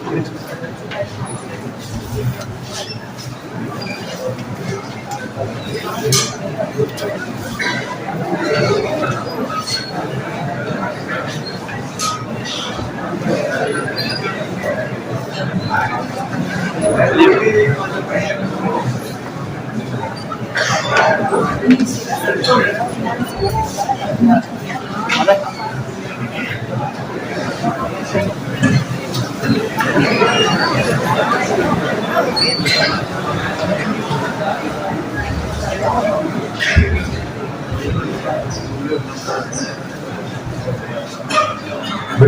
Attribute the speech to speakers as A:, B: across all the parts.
A: Good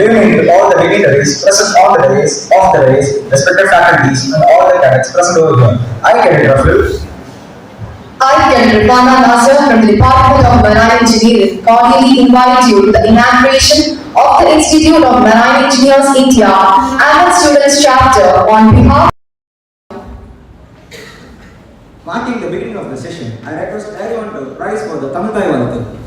A: evening to all the dignitaries present on the days of the days, respected faculties, and all the cadets present over here. I, Cadet Rafil.
B: I, Cadet Rifana Nasser from the Department of Marine Engineering, cordially invite you to the inauguration of the Institute of Marine Engineers India AMET Students Chapter on behalf.
A: Marking the beginning of the session, I request everyone to rise for the Tamil Valatu.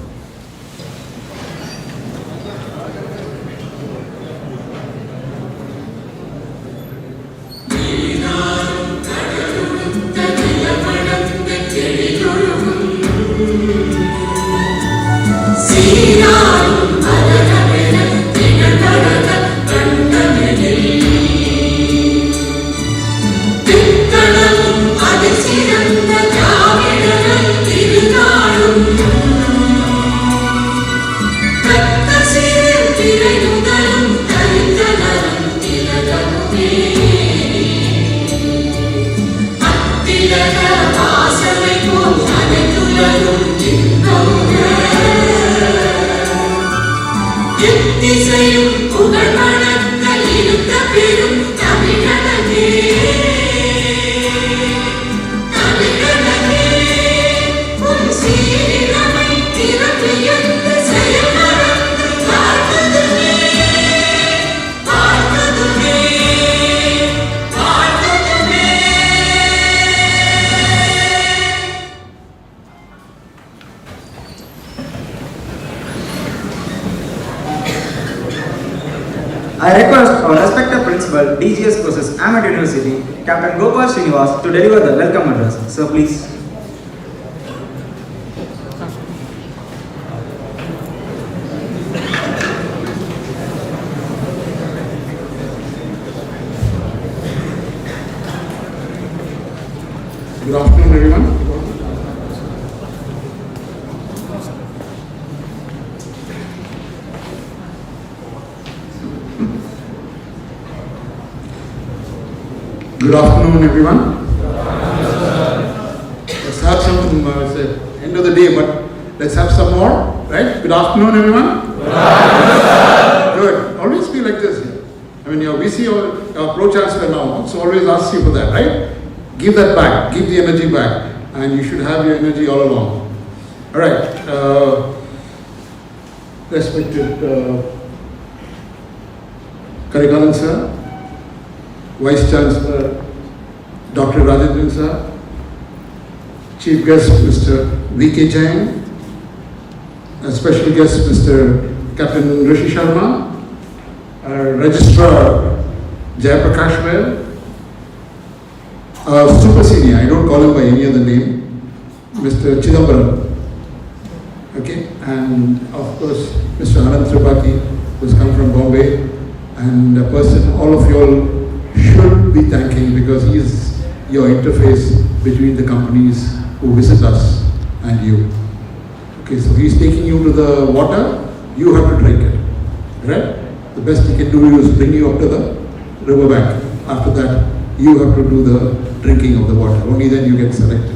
A: I request our respected principal, DGS courses, AMET University, Captain Gopal Srinivas to deliver the welcome address. Sir, please.
C: Good afternoon, everyone. Good afternoon, everyone. Let's have some, it's the end of the day, but let's have some more, right? Good afternoon, everyone. Good afternoon. Good. Always be like this. I mean, we see our pro-chancellor now, so always ask you for that, right? Give that back, give the energy back, and you should have your energy all along. All right. Respected Janakiraman sir, Vice Chancellor Dr. Rajendran sir, Chief Guest Mr. V.K. Jain, Special Guest Mr. Captain Rishi Sharma, Registrar Jayaprakash Vail, Super Senior, I don't call him by any other name, Mr. Chidambaram, okay, and of course Mr. Anand Tripathi, who's come from Bombay, and a person all of you all should be thanking because he is your interface between the companies who visit us and you. Okay, so he's taking you to the water, you have to drink it, right? The best he can do is bring you up to the riverbank. After that, you have to do the drinking of the water. Only then you get selected.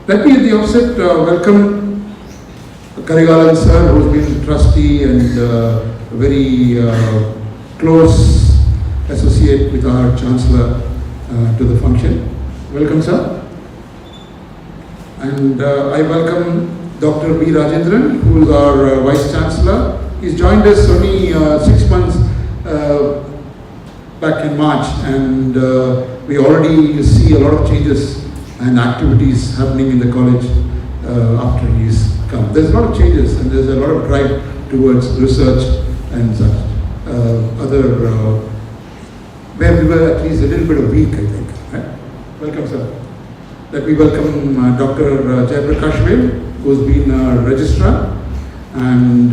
C: Let me at the outset welcome Janakiraman sir, who's been trustee and very close associate with our Chancellor to the function. Welcome, sir. And I welcome Dr. B. Rajendran, who is our Vice Chancellor. He's joined us only 6 months back in March, and we already see a lot of changes and activities happening in the college after he's come. There's a lot of changes and there's a lot of drive towards research and such. other, where we were at least a little bit weak, I think. Right? Welcome, sir. Let me welcome Dr. Jaiprakash, who's been a registrar, and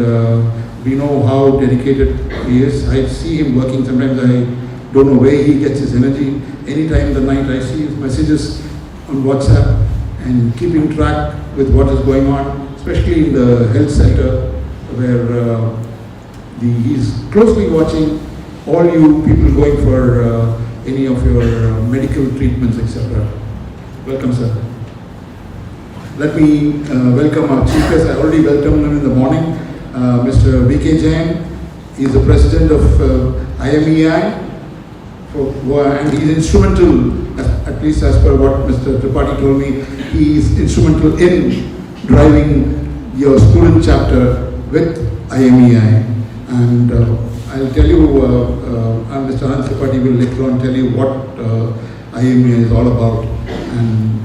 C: we know how dedicated he is. I see him working. Sometimes I don't know where he gets his energy. Anytime in the night I see his messages on WhatsApp and keeping track with what is going on, especially in the health sector, where he's closely watching all you people going for any of your medical treatments, etc. Welcome, sir. Let me welcome our chief guest. I already welcomed him in the morning, Mr. V.K. Jain. He is the president of IMEI, and he is instrumental, at least as per what Mr. Tripathi told me, he is instrumental in driving your student chapter with IMEI. And I'll tell you, and Mr. Anand Tripathi will later on tell you what IMEI is all about. And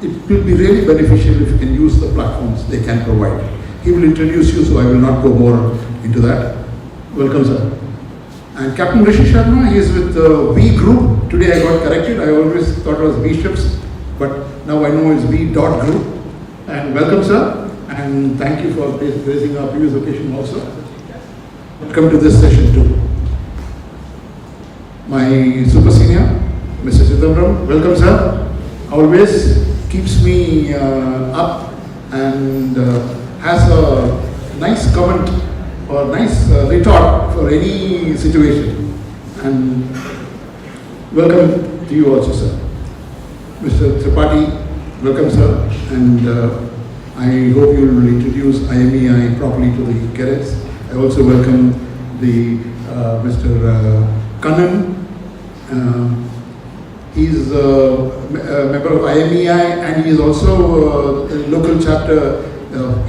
C: it will be really beneficial if you can use the platforms they can provide. He will introduce you, so I will not go more into that. Welcome, sir. And Captain Rishi Sharma, he is with the V group. Today I got corrected. I always thought it was V ships, but now I know it's V dot group. And welcome, sir. And thank you for raising our previous occasion also. Welcome to this session too. My super senior, Mr. Chidambaram, welcome, sir. Always keeps me up and has a nice comment or nice retort for any situation. And welcome to you also, sir. Mr. Tripathi, welcome, sir. And I hope you will introduce IMEI properly to the cadets. I also welcome the Mr. Kannan. He is a member of IMEI, and he is also a local chapter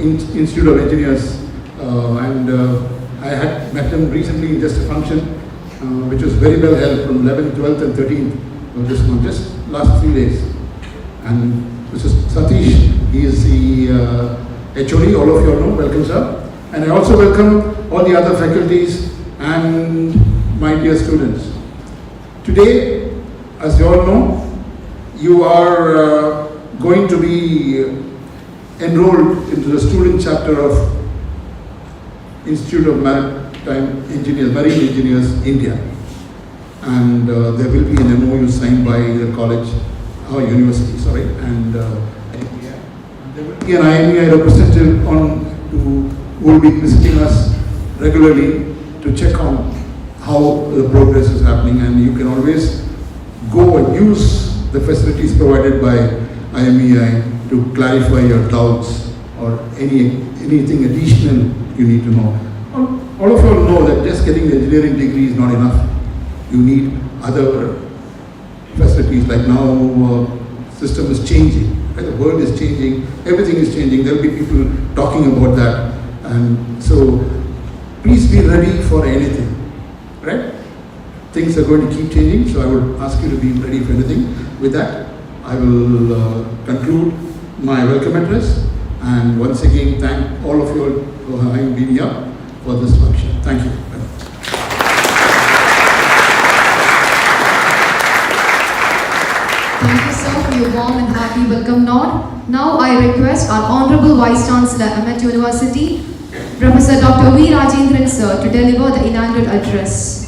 C: Institute of Engineers. I had met him recently in just a function, which was very well held from 11th, 12th, and 13th of this month, just last 3 days. And Mr. Satish, he is the HOD, all of you all know, welcome, sir. And I also welcome all the other faculties and my dear students. Today, as you all know, you are going to be enrolled into the student chapter of Institute of Maritime Engineers, Marine Engineers, India. And there will be an MOU signed by the college, or university, sorry, and there will be an IMEI representative who will be visiting us regularly to check on how the progress is happening, and you can always go and use the facilities provided by IMEI to clarify your doubts or anything additional you need to know. All of you all know that just getting the engineering degree is not enough. You need other facilities. Like now, system is changing. Right? The world is changing. Everything is changing. There will be people talking about that, and so please be ready for anything. Right? Things are going to keep changing, so I would ask you to be ready for anything. With that, I will conclude my welcome address, and once again thank all of you for having been here for this function. Thank you.
B: Thank you, sir, for your warm and happy welcome nod. Now I request our Honorable Vice Chancellor, AMET University, Professor Dr. V. Rajendran, sir, to deliver the inaugural address.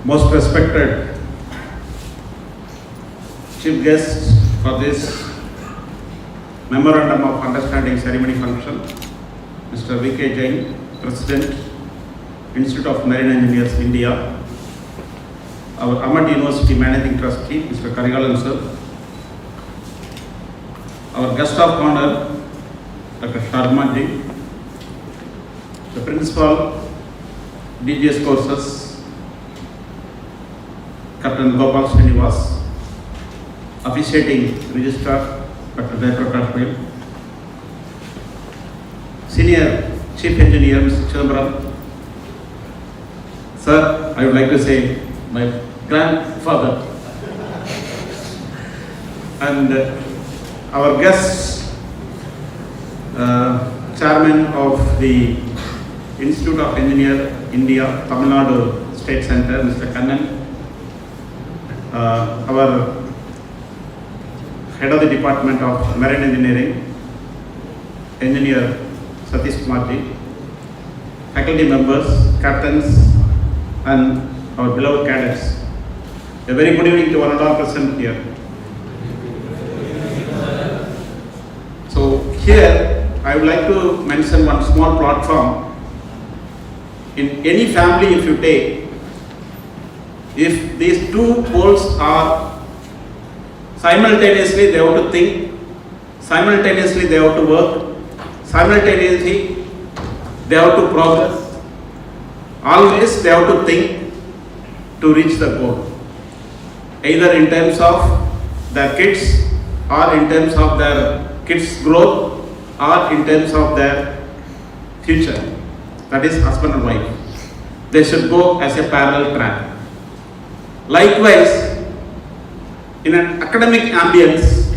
D: Most respected chief guests for this Memorandum of Understanding ceremony function, Mr. V.K. Jain, President, Institute of Marine Engineers, India, our AMET University Managing Trustee, Mr. Karigalan sir, our guest of honor, Dr. Sharma ji, the Principal, DGS courses, Captain Gopal Srinivas, officiating Registrar Dr. Jaiprakash, Senior Chief Engineer Mr. Chidambaram. Sir, I would like to say my grandfather. And our guest, chairman of the Institute of Engineer India, Tamil Nadu State Center, Mr. Kannan, our head of the Department of Marine Engineering, Engineer Satish Kumarji, faculty members, captains, and our beloved cadets. A very good evening to one and all present here. So here I would like to mention one small platform. In any family, if you take, if these two poles are simultaneously, they have to think, simultaneously they have to work, simultaneously they have to progress, always they have to think to reach the goal, either in terms of their kids or in terms of their kids' growth or in terms of their future, that is husband and wife. They should go as a parallel track. Likewise, in an academic ambience,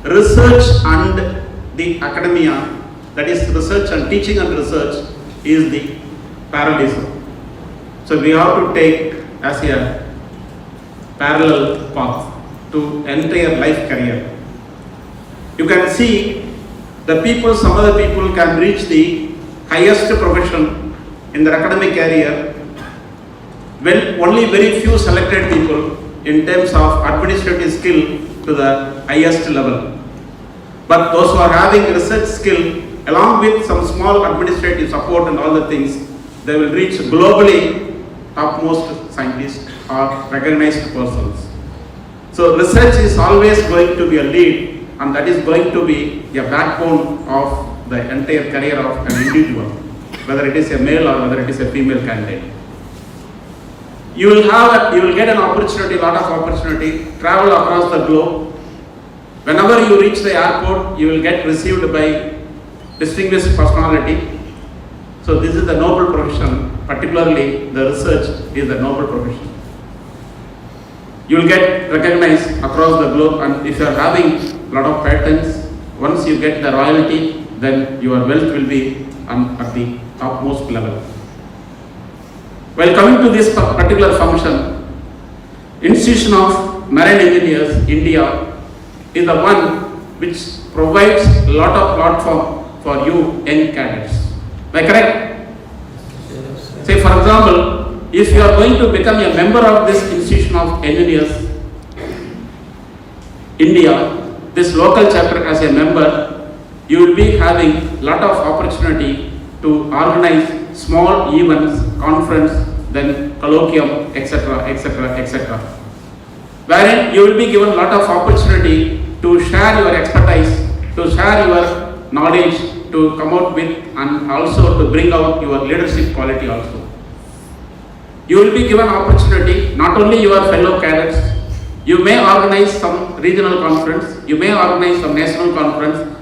D: research and the academia, that is research and teaching and research, is the parallelism. So we have to take as a parallel path to entire life career. You can see the people, some other people can reach the highest profession in their academic career when only very few selected people in terms of administrative skill to the highest level. But those who are having research skill along with some small administrative support and all the things, they will reach globally topmost scientists or recognized persons. So research is always going to be a lead, and that is going to be a backbone of the entire career of an individual, whether it is a male or whether it is a female candidate. You will get an opportunity, lot of opportunity, travel across the globe. Whenever you reach the airport, you will get received by distinguished personality. So this is the noble profession, particularly the research is the noble profession. You will get recognized across the globe, and if you are having a lot of patents, once you get the royalty, then your wealth will be at the topmost level. While coming to this particular function, Institution of Marine Engineers India is the one which provides a lot of platform for you young cadets. Am I correct? Say for example, if you are going to become a member of this Institution of Engineers India, this local chapter as a member, you will be having a lot of opportunity to organize small events, conference, then colloquium, etc., etc., etc. Wherein you will be given a lot of opportunity to share your expertise, to share your knowledge, to come out with, and also to bring out your leadership quality also. You will be given opportunity, not only your fellow cadets, you may organize some regional conference, you may organize some national conference,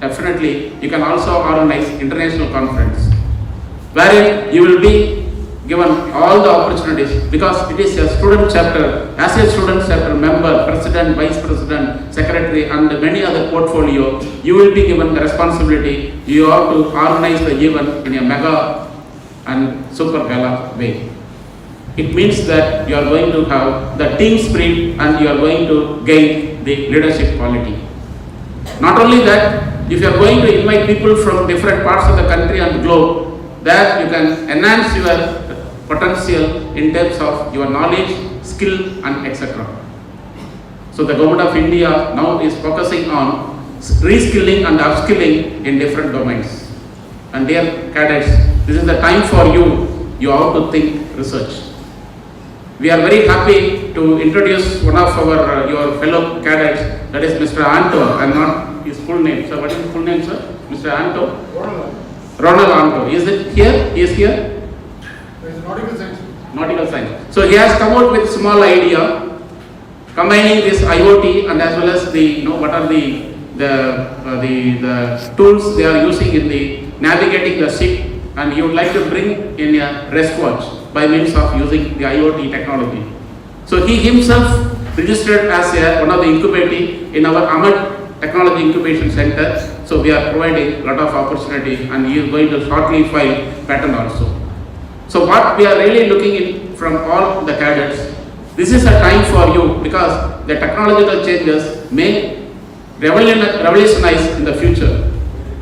D: definitely you can also organize international conference, wherein you will be given all the opportunities, because it is a student chapter. As a student chapter member, president, vice president, secretary, and many other portfolio, you will be given the responsibility. You have to organize the event in a mega and super gala way. It means that you are going to have the team spirit and you are going to gain the leadership quality. Not only that, if you are going to invite people from different parts of the country and globe, that you can enhance your potential in terms of your knowledge, skill, and etc. So the Government of India now is focusing on reskilling and upskilling in different domains. And dear cadets, this is the time for you. You have to think research. We are very happy to introduce one of our your fellow cadets, that is Mr. Anto, and not his full name. So what is his full name, sir? Mr. Anto? Ronald Anto. Is it here? He is here?
C: Nautical science.
D: Nautical science. So he has come out with small idea, combining this IoT and as well as the what are the tools they are using in the navigating the ship, and he would like to bring in a wristwatch. by means of using the IoT technology. So he himself registered as one of the incubatee in our AMET Technology Incubation Center. So we are providing a lot of opportunity, and he is going to shortly file patent also. So what we are really looking in from all the cadets, this is a time for you because the technological changes may revolutionize in the future.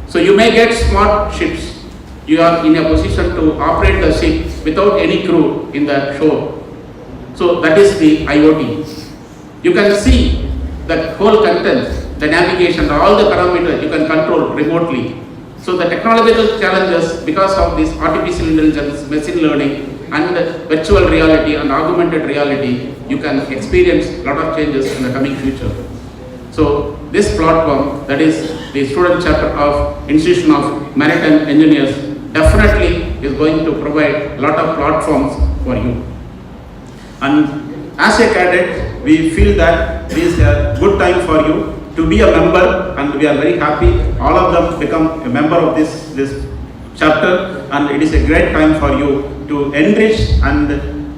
D: So you may get smart ships. You are in a position to operate the ship without any crew in the shore. So that is the IoT. You can see the whole content, the navigation, all the parameters you can control remotely. So the technological challenges because of this artificial intelligence, machine learning, and virtual reality and augmented reality, you can experience a lot of changes in the coming future. So this platform, that is the student chapter of Institution of Maritime Engineers, definitely is going to provide a lot of platforms for you. And as a cadet, we feel that this is a good time for you to be a member, and we are very happy all of them become a member of this chapter, and it is a great time for you to enrich and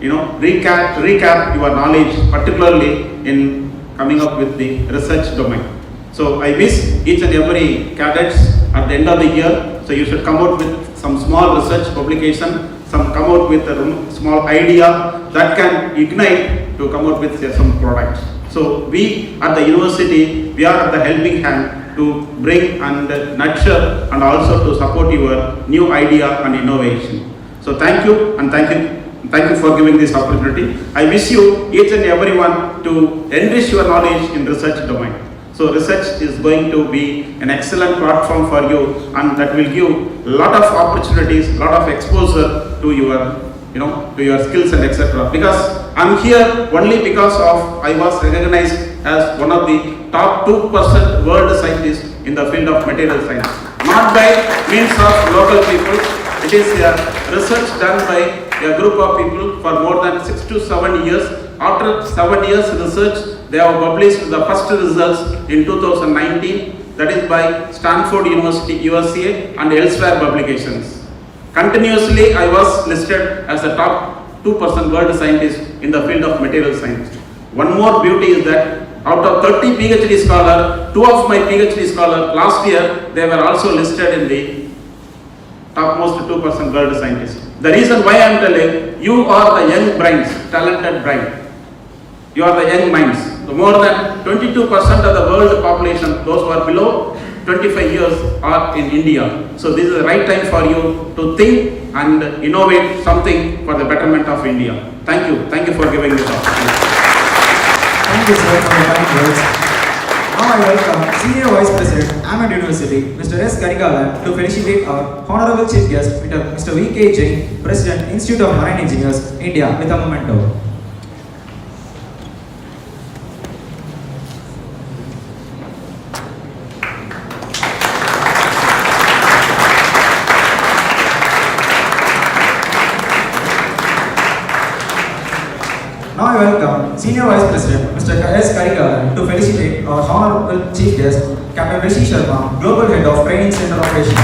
D: recap your knowledge, particularly in coming up with the research domain. So I wish each and every cadets at the end of the year, so you should come out with some small research publication, come out with a small idea that can ignite to come out with some products. So we at the university, we are at the helping hand to bring and nurture and also to support your new idea and innovation. So thank you, and thank you for giving this opportunity. I wish you each and everyone to enrich your knowledge in research domain. So research is going to be an excellent platform for you, and that will give a lot of opportunities, a lot of exposure to your to your skills and etc. Because I'm here only because of I was recognized as one of the top 2% world scientists in the field of material science. Not by means of local people. It is a research done by a group of people for more than 6 to 7 years. After 7 years research, they have published the first results in 2019. That is by Stanford University, USA, and elsewhere publications. Continuously, I was listed as the top 2% world scientist in the field of material science. One more beauty is that out of 30 PhD scholars, 2 of my PhD scholars last year, they were also listed in the topmost 2% world scientists. The reason why I am telling, you are the young brains, talented brain. You are the young minds. So more than 22% of the world population, those who are below 25 years, are in India. So this is the right time for you to think and innovate something for the betterment of India. Thank you. Thank you for giving this opportunity.
A: Thank you, sir, for your kind words. Now I welcome Senior Vice President, AMET University, Mr. S. Janakiraman, to felicitate our Honorable Chief Guest, Mr. V.K. Jain, President, Institute of Marine Engineers, India, with a memento. Now I welcome Senior Vice President, Mr. S. Janakiraman, to felicitate our Honorable Chief Guest, Captain Shri Sharma, Global Head of Training Center Operations,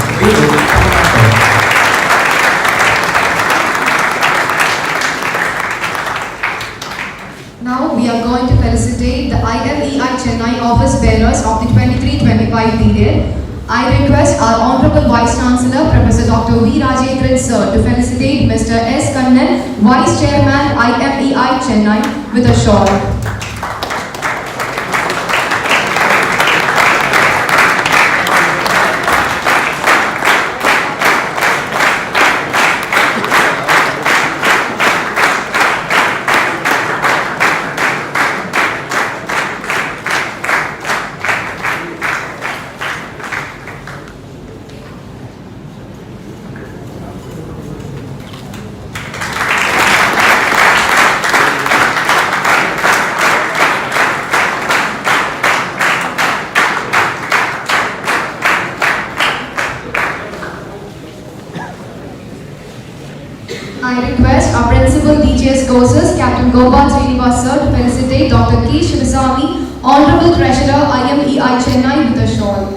B: Now we are going to felicitate the IMEI Chennai office bearers of the 23-25 period. I request our Honorable Vice Chancellor, Professor Dr. V. Rajendran Sir, to felicitate Mr. S. Kannan, Vice Chairman, IMEI Chennai, with a shawl. I request our Principal DGS courses, Captain Gopal Srinivas Sir, to felicitate Dr. K. Shivasamy, Honorable Treasurer, IMEI Chennai, with a shawl.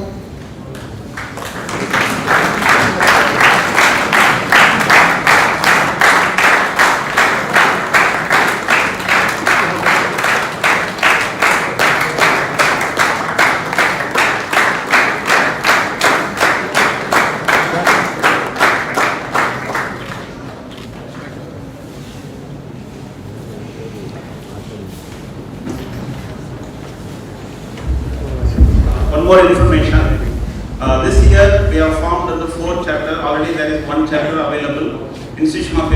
D: one more information. This year we have formed the 4th chapter. Already there is 1 chapter available. Institution of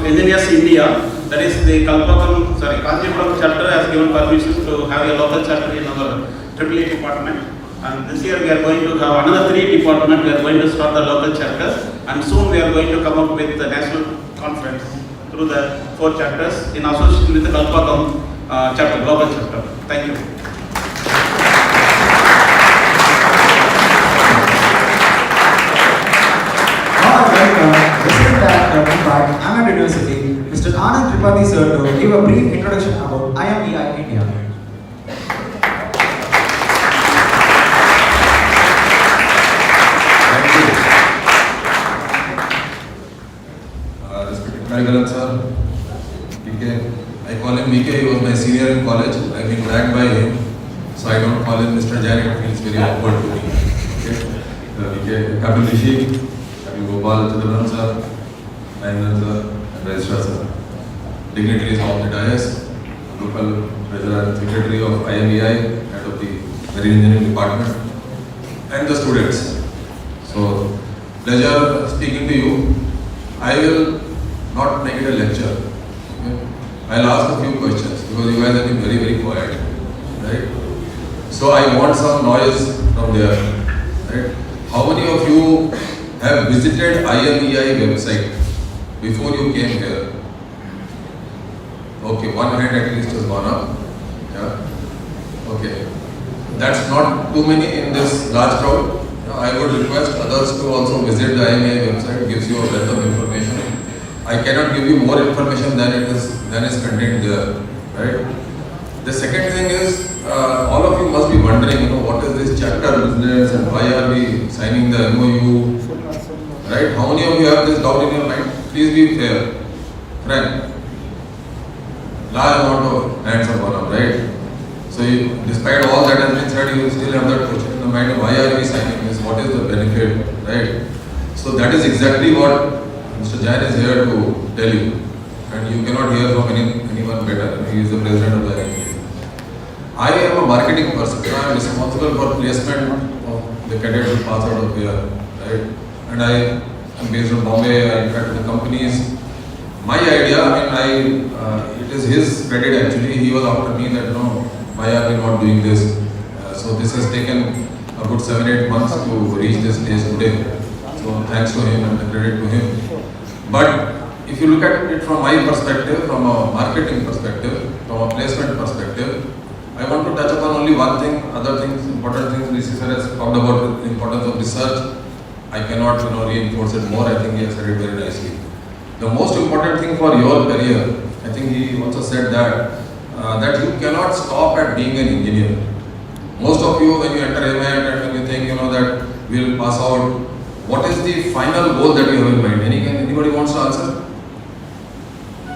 D: Engineers India. That is the Kanchipuram chapter has given permission to have a local chapter in our AAA department. And this year we are going to have another 3 departments. We are going to start the local chapters, and soon we are going to come up with the national conference through the 4 chapters in association with the Kalpakam chapter, global chapter. Thank you.
A: Now I welcome Resident Director by AMET University, Mr. Anand Tripathi sir, to give a brief introduction about IMEI India.
E: Janakiraman sir, VK. I call him VK, he was my senior in college. I've been dragged by him, so I don't call him Mr. Jain, it feels very awkward to me. Okay. VK, Captain Shri, Captain Gopal, Janakiraman sir, Nayan sir, and Registrar sir. Dignitaries of the dais, local treasurer and secretary of IMEI, head of the Marine Engineering Department, and the students. So, pleasure speaking to you. I will not make it a lecture. Okay? I'll ask a few questions because you guys have been very, very quiet. Right? So I want some noise from there. Right? How many of you have visited IMEI website before you came here? Okay, one hand at least has gone up. Yeah. Okay. That's not too many in this large crowd. I would request others to also visit the IMEI website. It gives you a breadth of information. I cannot give you more information than is contained there, right? The second thing is, all of you must be wondering, what is this chapter business and why are we signing the MOU, right? How many of you have this doubt in your mind? Please be fair, frank. Large amount of hands have gone up, right? So, despite all that has been said, you still have that question in the mind: why are we signing this? What is the benefit, right? So that is exactly what Mr. Jain is here to tell you, and you cannot hear from anyone better. He is the president of the IMEI. I am a marketing person. I am responsible for placement of the cadets who pass out of here, right? And I am based in Bombay. I interact with the companies. My idea, it is his credit actually. He was after me that why are we not doing this? So this has taken a good 7-8 months to reach this stage today. So thanks to him and the credit to him. But if you look at it from my perspective, from a marketing perspective, from a placement perspective, I want to touch upon only one thing. Other things, important things, DC sir has talked about the importance of research. I cannot reinforce it more. I think he has said it very nicely. The most important thing for your career, I think he also said that you cannot stop at being an engineer. Most of you, when you enter AMET and when you think that we will pass out, what is the final goal that you have in mind? Anybody wants to answer?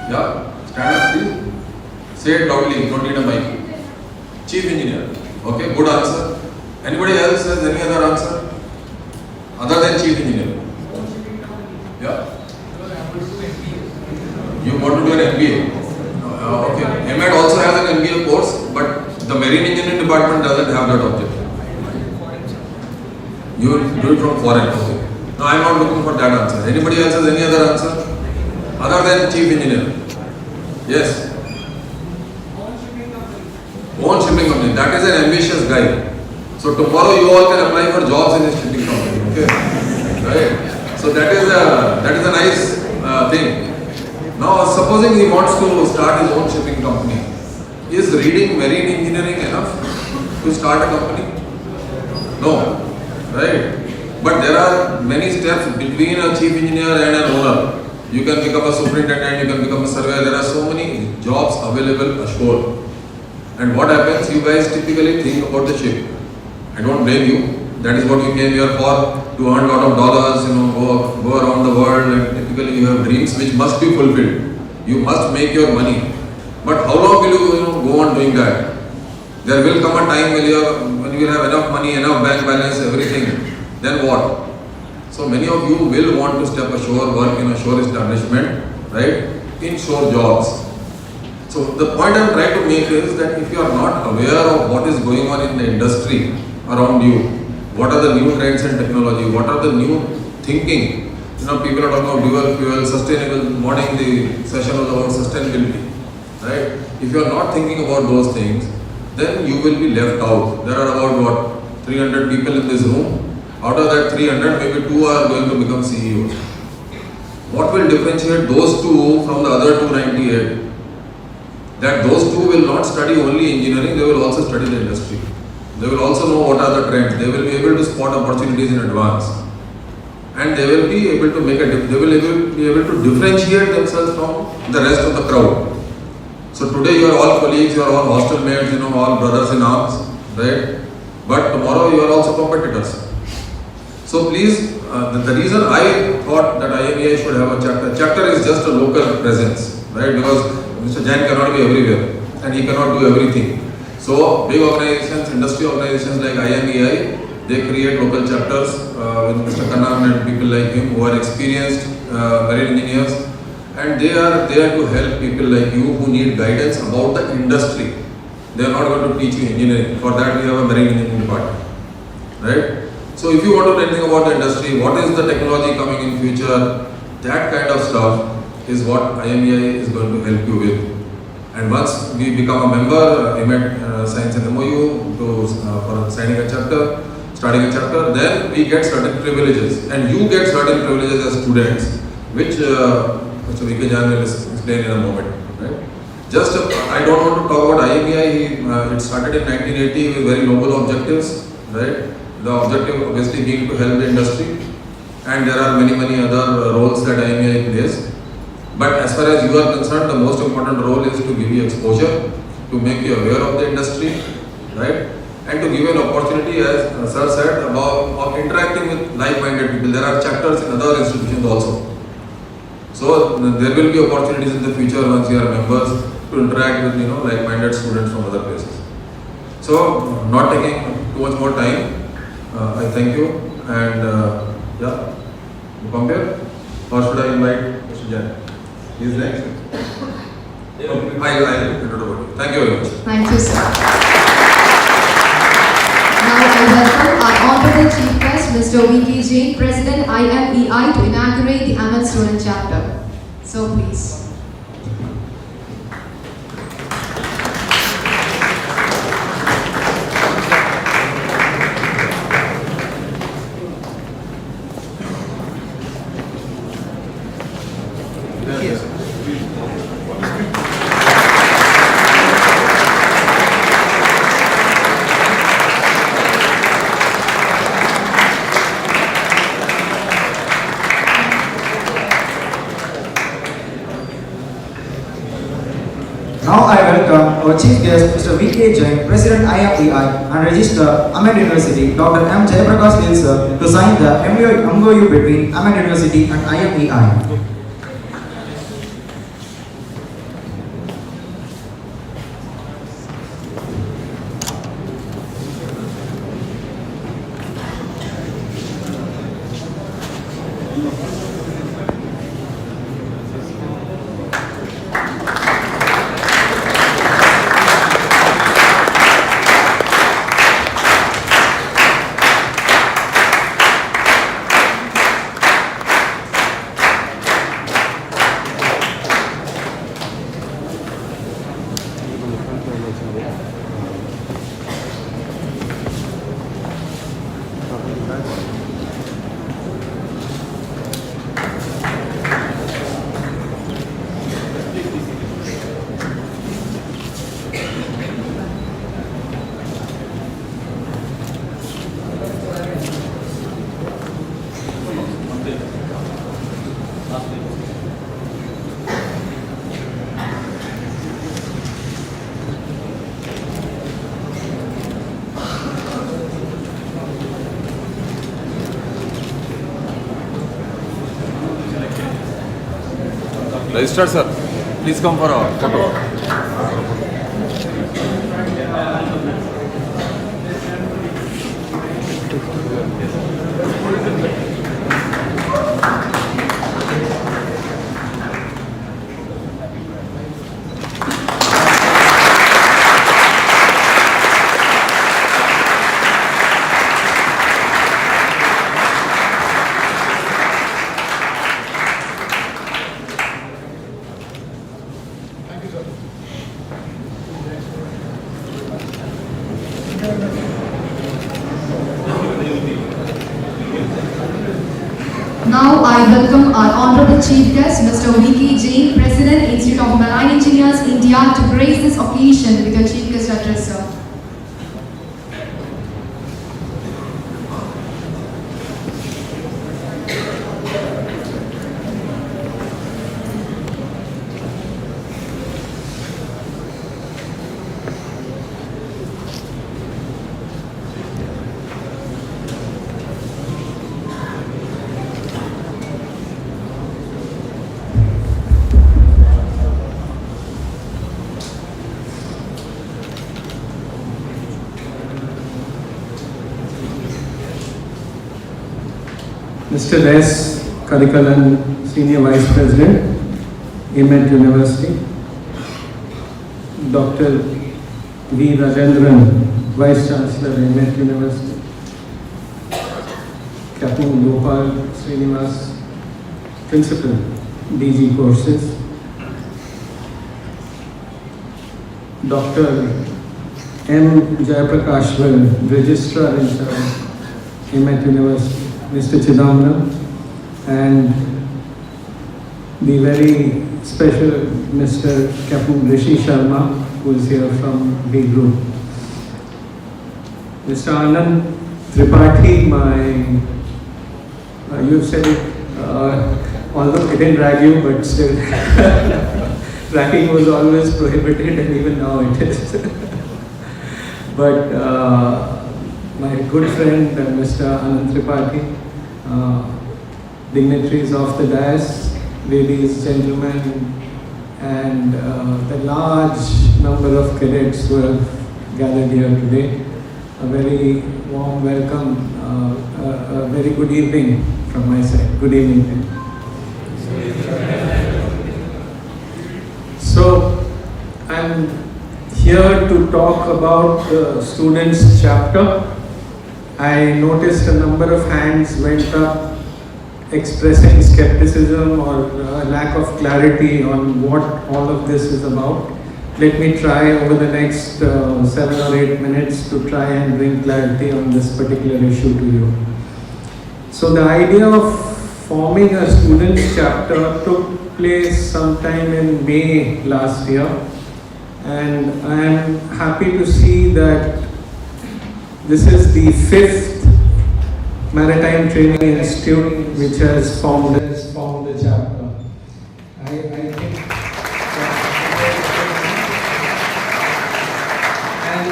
E: Yeah? Stand up please. Say it loudly, you don't need a mic. Chief Engineer. Okay, good answer. Anybody else has any other answer? Other than Chief Engineer? Yeah? You want to do an MBA? Okay. AMET also has an MBA course, but the Marine Engineering Department doesn't have that objective. You do it from foreign. Okay. No, I am not looking for that answer. Anybody else has any other answer? Other than Chief Engineer? Yes. Own shipping company. That is an ambitious guy. So tomorrow you all can apply for jobs in his shipping company. Okay. Right. So that is a nice thing. Now, supposing he wants to start his own shipping company, is reading marine engineering enough to start a company? No, right? But there are many steps between a chief engineer and an owner. You can become a superintendent, you can become a surveyor. There are so many jobs available ashore. And what happens? You guys typically think about the ship. I don't blame you. That is what you came here for, to earn a lot of dollars, go around the world, and typically you have dreams which must be fulfilled. You must make your money. But how long will you, go on doing that? There will come a time when you will have enough money, enough bank balance, everything. Then what? So many of you will want to step ashore, work in a shore establishment, right? In shore jobs. So the point I am trying to make is that if you are not aware of what is going on in the industry around you, what are the new trends and technology, what are the new thinking, people are talking about dual fuel, sustainable, morning the session was about sustainability, right? If you are not thinking about those things, then you will be left out. There are about 300 people in this room. Out of that 300, maybe 2 are going to become CEOs. What will differentiate those 2 from the other 298? That those 2 will not study only engineering, they will also study the industry. They will also know what are the trends. They will be able to spot opportunities in advance. And they will be able to be able to differentiate themselves from the rest of the crowd. So today you are all colleagues, you are all hostel mates, all brothers in arms, right? But tomorrow you are also competitors. So please, the reason I thought that IMEI should have a chapter. Chapter is just a local presence, right? Because Mr. Jain cannot be everywhere and he cannot do everything. So big organizations, industry organizations like IMEI, they create local chapters with Mr. Kannan and people like him who are experienced marine engineers, and they are there to help people like you who need guidance about the industry. They are not going to teach you engineering. For that we have a marine engineering department, right? So if you want to know anything about the industry, what is the technology coming in future, that kind of stuff is what IMEI is going to help you with. And once we become a member, AMET signs an MOU for signing a chapter, starting a chapter, then we get certain privileges, and you get certain privileges as students, which Mr. VK Jain will explain in a moment. Right? Just, I don't want to talk about IMEI. It started in 1980 with very noble objectives, right? The objective obviously being to help the industry, and there are many other roles that IMEI plays. But as far as you are concerned, the most important role is to give you exposure, to make you aware of the industry, right? And to give you an opportunity, as Sir said, of interacting with like-minded people. There are chapters in other institutions also. So there will be opportunities in the future once you are members to interact with like-minded students from other places. So not taking too much more time, I thank you, and yeah, you come here, or should I invite Mr. Jain? He is next. Thank you very much.
B: Thank you, sir. Now I welcome our Honorable Chief Guest, Mr. VK Jain, President IMEI, to inaugurate the AMET Student Chapter. So please.
A: Now I welcome our chief guest, Mr. VK Jain, President IMEI and Registrar, AMET University, Dr. M. Jayaprakash Lil sir, to sign the MOU between AMET University and IMEI.
E: Registrar sir, please come for a photo.
B: chief guest, Mr. V.K. Jain, President, Institute of Marine Engineers, India, to grace this occasion with your chief guest address, sir.
F: Mr. S. Karikalan, Senior Vice President, AMET University. Dr. V. Rajendran, Vice Chancellor, AMET University. Captain Gopal Srinivas, Principal, DG Courses. Dr. M. Jayaprakashwal, Registrar in Charge, AMET University. Mr. Chidambaram, and the very special Mr. Captain Rishi Sharma, who is here from B Group. Mr. Anand Tripathi, you've said it, although I didn't drag you, but still, dragging was always prohibited, and even now it is. But my good friend, Mr. Anand Tripathi, dignitaries of the dais, ladies, gentlemen, and the large number of cadets who have gathered here today. A very warm welcome, a very good evening from my side. Good evening. So, I'm here to talk about the students chapter. I noticed a number of hands went up expressing skepticism or lack of clarity on what all of this is about. Let me try over the next 7 or 8 minutes to try and bring clarity on this particular issue to you. So the idea of forming a students chapter took place sometime in May last year, and I am happy to see that this is the 5th Maritime Training Institute which has formed the chapter. I think and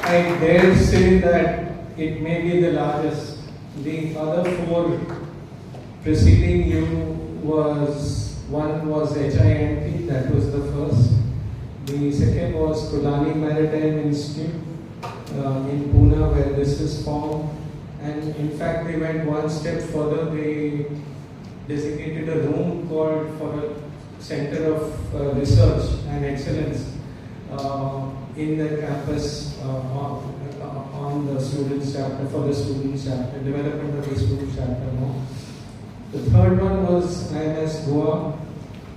F: I dare say that it may be the largest. The other 4 preceding you one was HINT, that was the first. The second was Kulani Maritime Institute in Pune, where this is formed, and in fact they went one step further. They designated a room called for a center of research and excellence in the campus on the students chapter, for the students chapter, development of the students chapter now. The third one was IMS Goa,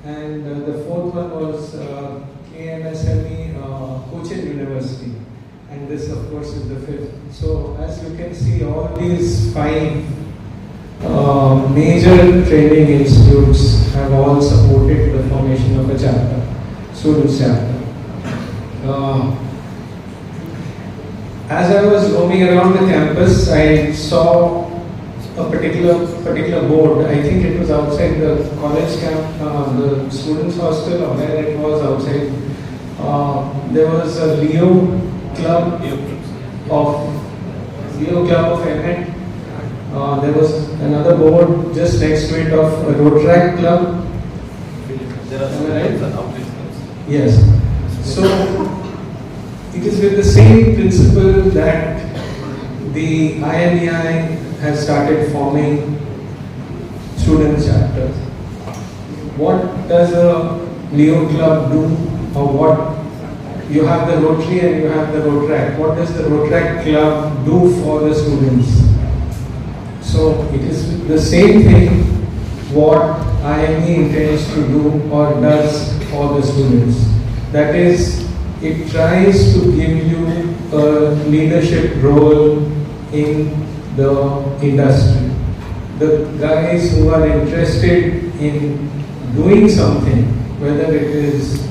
F: and the fourth one was AMSME Cochin University. And this, of course, is the 5th. So, as you can see, all these 5 major training institutes have all supported the formation of a chapter, students chapter. As I was roaming around the campus, I saw a particular board. I think it was outside the college camp, the students' hostel, or where it was outside. There was a Leo Club of AMET. There was another board just next to it of a Rotaract Club. Am I right? Yes. So it is with the same principle that the IMEI has started forming student chapters. What does a Leo Club do, or what? You have the Rotary and you have the Rotaract. What does the Rotaract Club do for the students? So it is the same thing what IME intends to do or does for the students. That is, it tries to give you a leadership role in the industry. The guys who are interested in doing something, whether it is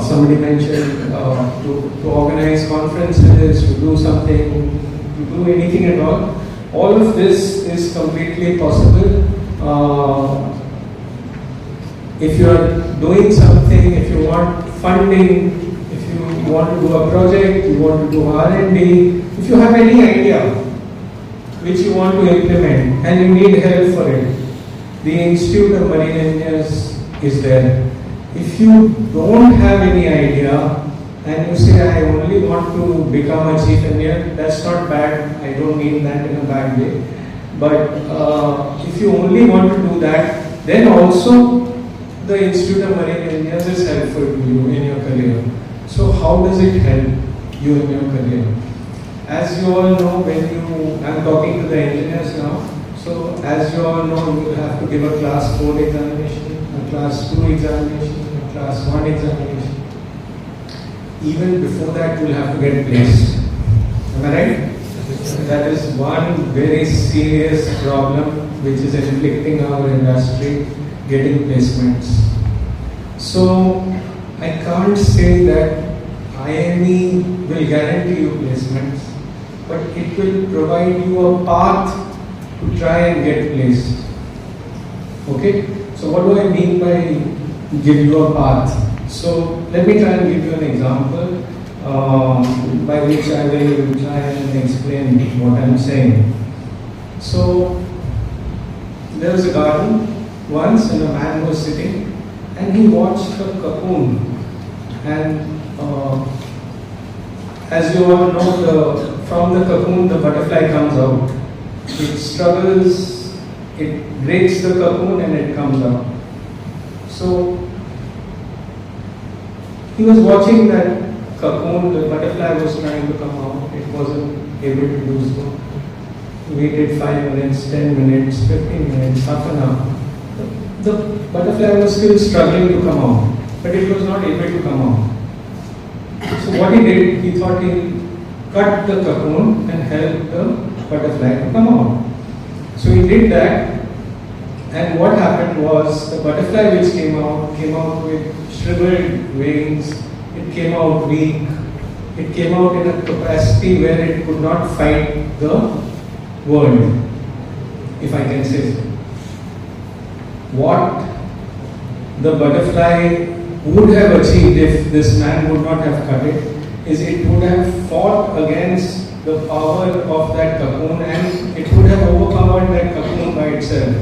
F: somebody mentioned to organize conferences, to do something, to do anything at all of this is completely possible. If you are doing something, if you want funding, if you want to do a project, you want to do R&D, if you have any idea which you want to implement and you need help for it, the Institute of Marine Engineers is there. If you don't have any idea and you say, I only want to become a chief engineer, that's not bad. I don't mean that in a bad way. But if you only want to do that, then also the Institute of Marine Engineers is helpful to you in your career. So how does it help you in your career? As you all know, I'm talking to the engineers now. So as you all know, you will have to give a class 4 examination, a class 2 examination, a class 1 examination. Even before that, you will have to get placed. Am I right? That is one very serious problem which is inflicting our industry, getting placements. So I can't say that IME will guarantee you placements, but it will provide you a path to try and get placed. Okay? So what do I mean by give you a path? So let me try and give you an example by which I will try and explain what I am saying. So there was a garden once and a man was sitting and he watched a cocoon, and as you all know, from the cocoon the butterfly comes out. It struggles, it breaks the cocoon and it comes out. So he was watching that cocoon, the butterfly was trying to come out, it wasn't able to do so. He waited 5 minutes, 10 minutes, 15 minutes, half an hour. The butterfly was still struggling to come out, but it was not able to come out. So what he did, he thought he'd cut the cocoon and help the butterfly to come out. So he did that, and what happened was the butterfly which came out with shriveled wings, it came out weak, it came out in a capacity where it could not fight the world, if I can say so. What the butterfly would have achieved if this man would not have cut it is it would have fought against the power of that cocoon and it would have overpowered that cocoon by itself.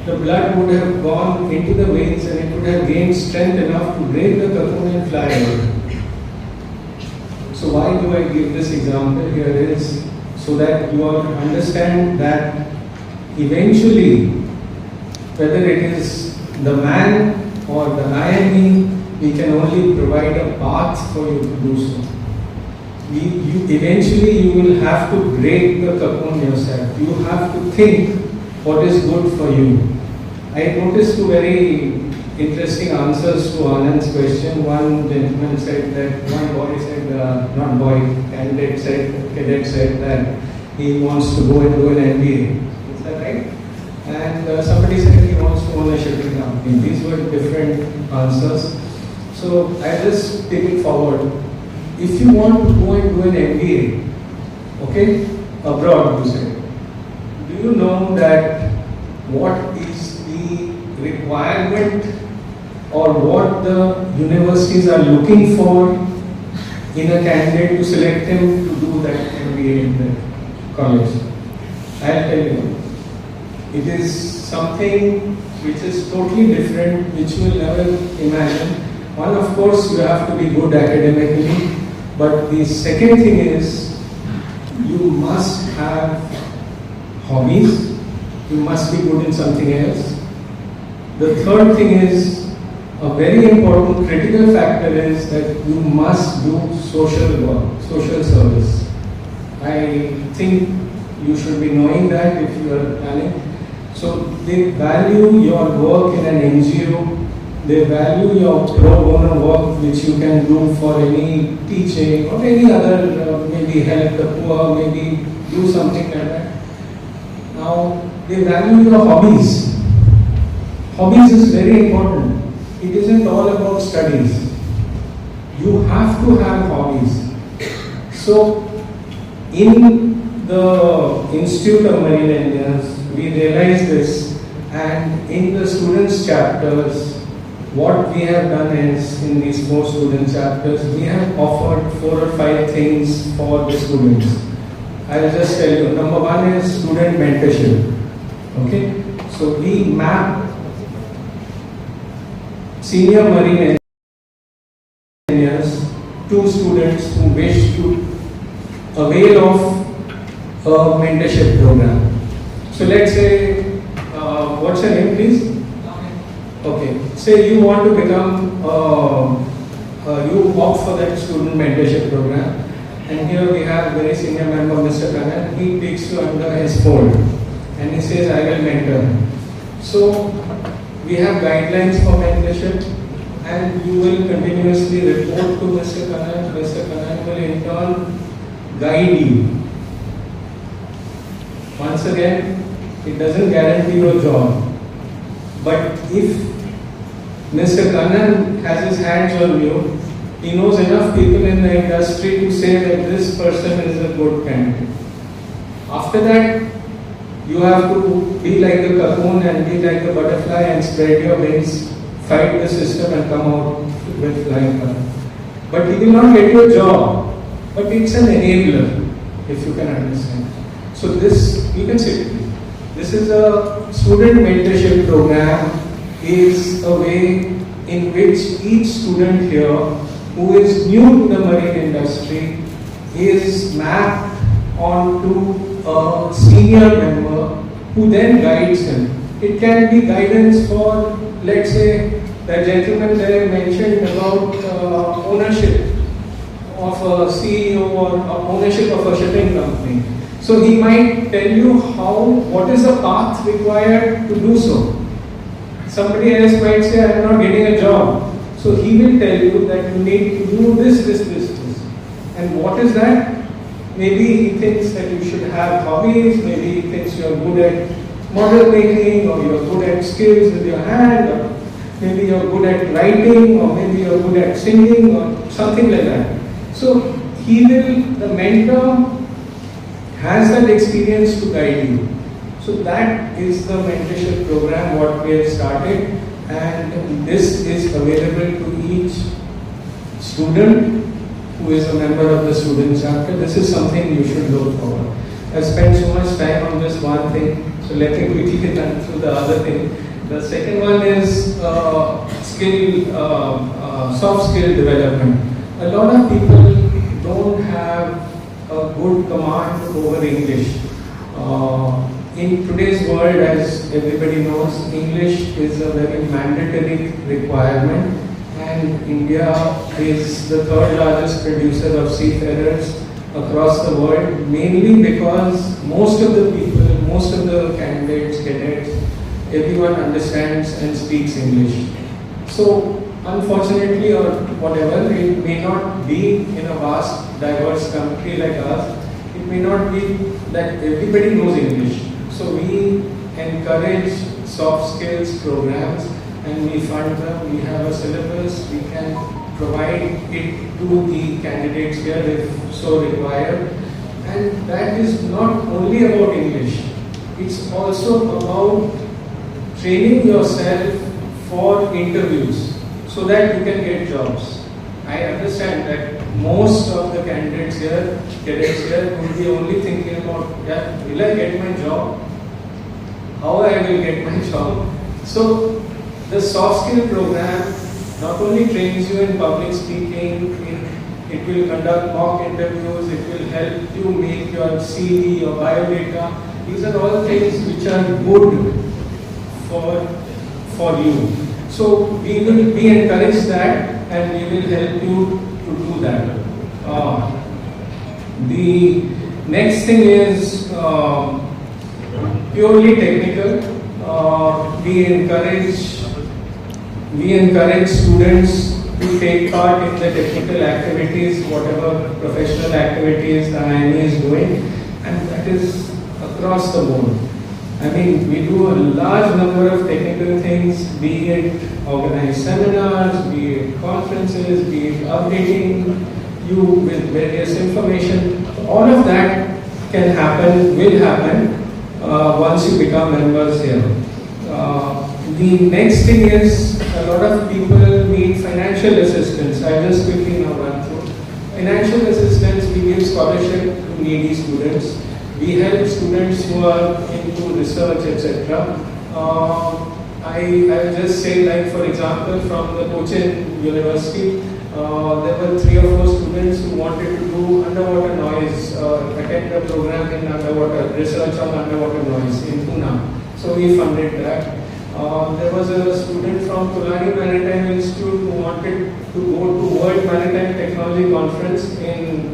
F: The blood would have gone into the veins and it would have gained strength enough to break the cocoon and fly away. So why do I give this example here is so that you all understand that eventually, whether it is the man or the IME, we can only provide a path for you to do so. Eventually you will have to break the cocoon yourself. You have to think what is good for you. I noticed two very interesting answers to Anand's question. One gentleman said that, one boy said, not boy, cadet said that he wants to go and do an MBA. Is that right? And somebody said he wants to own a shipping company. These were different answers. So I just take it forward. If you want to go and do an MBA, okay, abroad you say, do you know that what is the requirement or what the universities are looking for in a candidate to select him to do that MBA in the college? I'll tell you. It is something which is totally different, which you will never imagine. One, of course, you have to be good academically, but the second thing is you must have hobbies, you must be good in something else. The third thing is, a very important critical factor is that you must do social work, social service. I think you should be knowing that if you are planning. So they value your work in an NGO, they value your pro bono work which you can do for any teaching or any other, maybe help the poor, maybe do something like that. Now, they value your hobbies. hobbies is very important. It isn't all about studies. You have to have hobbies. So, in the Institute of Marine Engineers, we realized this, and in the students' chapters, what we have done is, in these 4 student chapters, we have offered 4 or 5 things for the students. I'll just tell you. Number 1 is student mentorship. Okay? So we map senior marine engineers to students who wish to avail of a mentorship program. So let's say, what's your name, please? Okay. Say you want to become, you opt for that student mentorship program, and here we have very senior member, Mr. Kanan. He takes you under his fold, and he says, I will mentor. So we have guidelines for mentorship, and you will continuously report to Mr. Kanan. Mr. Kanan will in turn guide you. Once again, it doesn't guarantee your job, but if Mr. Kanan has his hands on you, he knows enough people in the industry to say that this person is a good candidate. After that, you have to be like a cocoon and be like a butterfly and spread your wings, fight the system and come out with flying colors. But he will not get you a job, but it's an enabler, if you can understand. So this, you can say, this is a student mentorship program, is a way in which each student here who is new to the marine industry is mapped onto a senior member who then guides him. It can be guidance for, let's say, the gentleman there mentioned about ownership of a CEO or ownership of a shipping company. So he might tell you what is the path required to do so. Somebody else might say, I am not getting a job. So he will tell you that you need to do this. And what is that? Maybe he thinks that you should have hobbies, maybe he thinks you are good at model making, or you are good at skills with your hand, or maybe you are good at writing, or maybe you are good at singing, or something like that. So the mentor has that experience to guide you. So that is the mentorship program what we have started, and this is available to each student who is a member of the student chapter. This is something you should look for. I spent so much time on this one thing, so let me quickly run through the other thing. The second one is soft skill development. A lot of people don't have a good command over English. In today's world, as everybody knows, English is a very mandatory requirement, and India is the 3rd largest producer of seafarers across the world, mainly because most of the people, most of the candidates, cadets, everyone understands and speaks English. So, unfortunately or whatever, it may not be in a vast, diverse country like us, it may not be that everybody knows English. So we encourage soft skills programs and we fund them. We have a syllabus, we can provide it to the candidates here if so required. And that is not only about English, it's also about training yourself for interviews so that you can get jobs. I understand that most of the cadets here will be only thinking about, yeah, will I get my job? How I will get my job? So the soft skill program not only trains you in public speaking, it will conduct mock interviews, it will help you make your CV, your biodata. These are all things which are good for you. So we encourage that and we will help you to do that. The next thing is purely technical. We encourage students to take part in the technical activities, whatever professional activities the IME is doing, and that is across the board. I mean, we do a large number of technical things, be it organized seminars, be it conferences, be it updating you with various information. All of that can happen, will happen once you become members here. The next thing is a lot of people need financial assistance. I'll just quickly now run through. Financial assistance, we give scholarship to needy students. We help students who are into research, etc. I'll just say, like for example, from the Cochin University, there were 3 or 4 students who wanted to do underwater noise, attend a program in underwater, research on underwater noise in Pune. So we funded that. There was a student from Tulani Maritime Institute who wanted to go to World Maritime Technology Conference in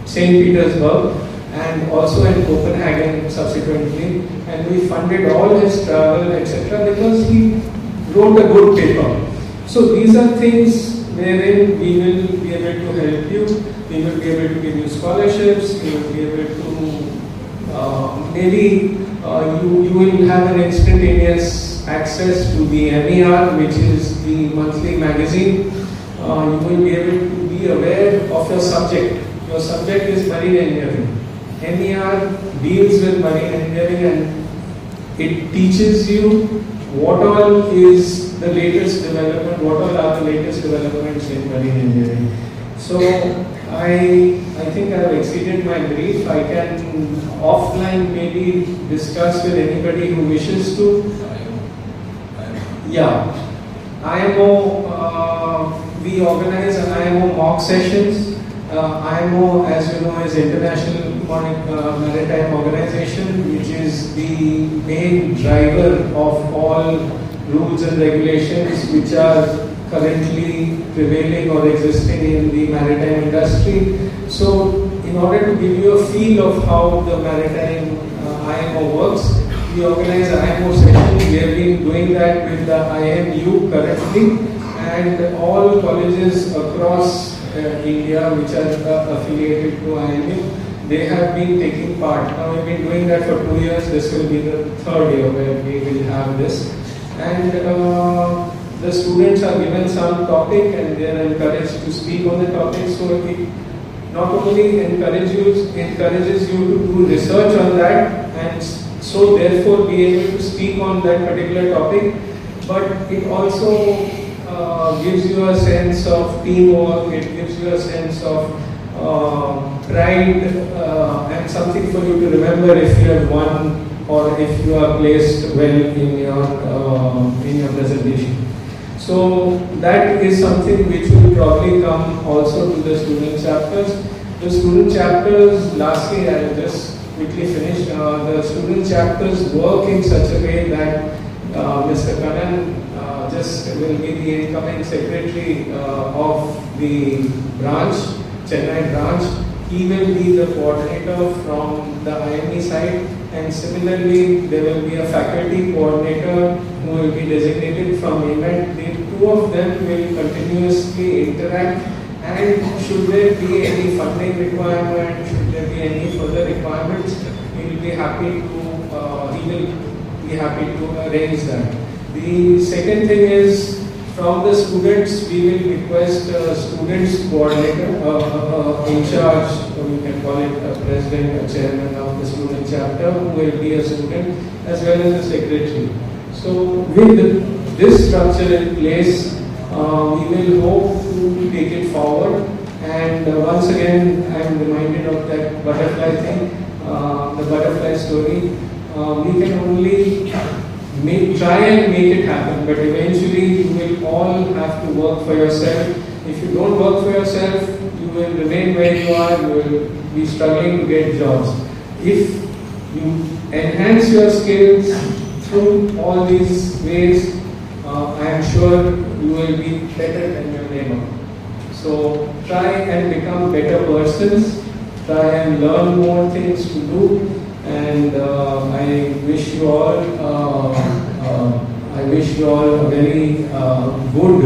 F: St. Petersburg and also in Copenhagen subsequently, and we funded all his travel, etc., because he wrote a good paper. So these are things wherein we will be able to help you, we will be able to give you scholarships, we will be able to maybe you will have an instantaneous access to the MER, which is the monthly magazine. You will be able to be aware of your subject. Your subject is marine engineering. MER deals with marine engineering and it teaches you what all is the latest development, what all are the latest developments in marine engineering. So I think I have exceeded my brief. I can offline maybe discuss with anybody who wishes to. Yeah, IMO, we organize an IMO mock sessions. IMO, as you know, is International Maritime Organization, which is the main driver of all rules and regulations which are currently prevailing or existing in the maritime industry. So, in order to give you a feel of how the maritime IMO works, we organize IMO sessions. We have been doing that with the IMU currently, and all colleges across India which are affiliated to IMU, they have been taking part. Now we've been doing that for 2 years. This will be the 3rd year where we will have this. And the students are given some topic and they are encouraged to speak on the topic. So it not only encourages you to do research on that and so therefore be able to speak on that particular topic, but it also gives you a sense of teamwork, it gives you a sense of pride and something for you to remember if you have won or if you are placed well in your presentation. So that is something which will probably come also to the student chapters. The student chapters, lastly I will just quickly finish, the student chapters work in such a way that Mr. Kanan just will be the incoming secretary of the branch, Chennai branch. He will be the coordinator from the IME side, and similarly there will be a faculty coordinator who will be designated from AMET. The two of them will continuously interact, and should there be any funding requirement, should there be any further requirements, he will be happy to arrange that. The second thing is, from the students, we will request a students coordinator, in charge, or you can call it a president, a chairman of the student chapter, who will be a student, as well as a secretary. So with this structure in place, we will hope to take it forward. And once again, I am reminded of that butterfly thing, the butterfly story. We can only try and make it happen, but eventually you will all have to work for yourself. If you don't work for yourself, you will remain where you are, you will be struggling to get jobs. If you enhance your skills through all these ways, I am sure you will be better than your neighbor. So try and become better persons, try and learn more things to do. And I wish you all a very good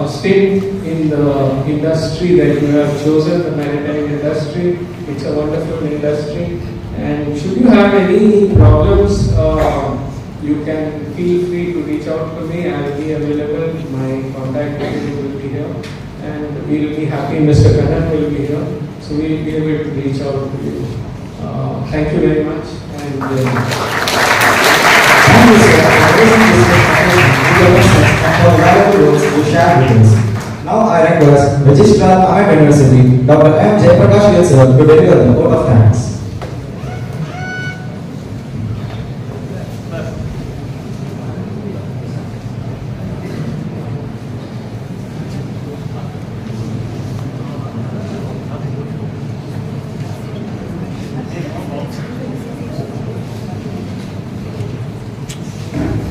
F: stint in the industry that you have chosen, the maritime industry. It's a wonderful industry. And should you have any problems, you can feel free to reach out to me. I will be available. My contact details will be here. And we will be happy. Mr. Kanan will be here. So we will be able to reach out to you. Thank you very much. And
A: Thank you, sir, for raising this discussion and for valuable words you shared with us. Now I request Registrar AMET University, Dr. M. Jayaprakash sir, to deliver the vote of thanks.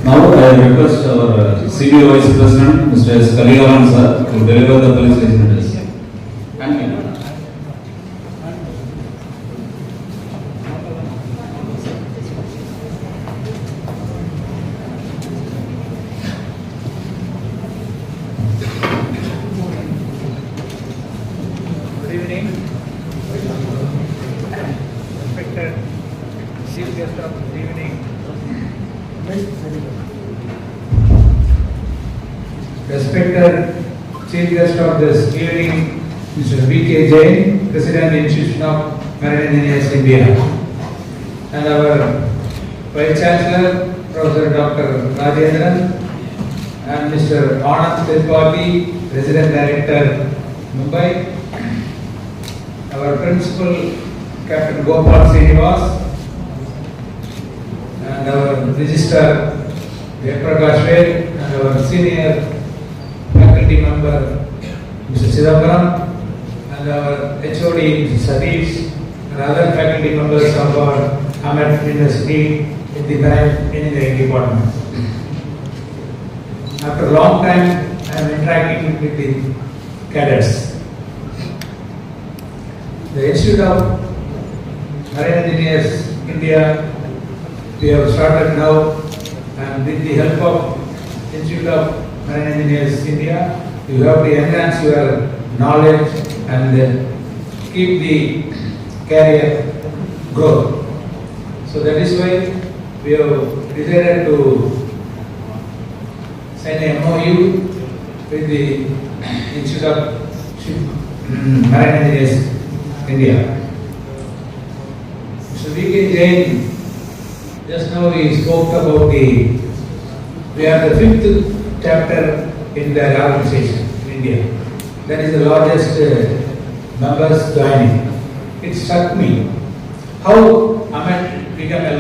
G: Now I request our Senior Vice President, Mr. Janakiraman sir, to deliver the felicitation address. Thank you.
F: good evening. Respected Chief Guest of the evening. Respected Chief Guest of this evening, Mr. V.K. Jain, President Institution of Marine Engineers India, and our Vice Chancellor, Professor Dr. Rajendran, and Mr. Anand Tripathi, Resident Director, Mumbai, our Principal, Captain Gopal Srinivas, and our Registrar, Jayaprakash, and our Senior Faculty Member, Mr. Chidambaram, and our HOD, Mr. Satish, and other faculty members of our AMET University in the Marine Engineering Department. After a long time, I am interacting with the cadets. The Institute of Marine Engineers India, we have started now, and with the help of Institute of Marine Engineers India, you have to enhance your knowledge and keep the career growth. So that is why we have decided to sign a MOU with the Institute of Marine Engineers India. Mr. V.K. Jain, just now we spoke about we are the 5th chapter in the organization in India. That is the largest members joining. It struck me how AMET became a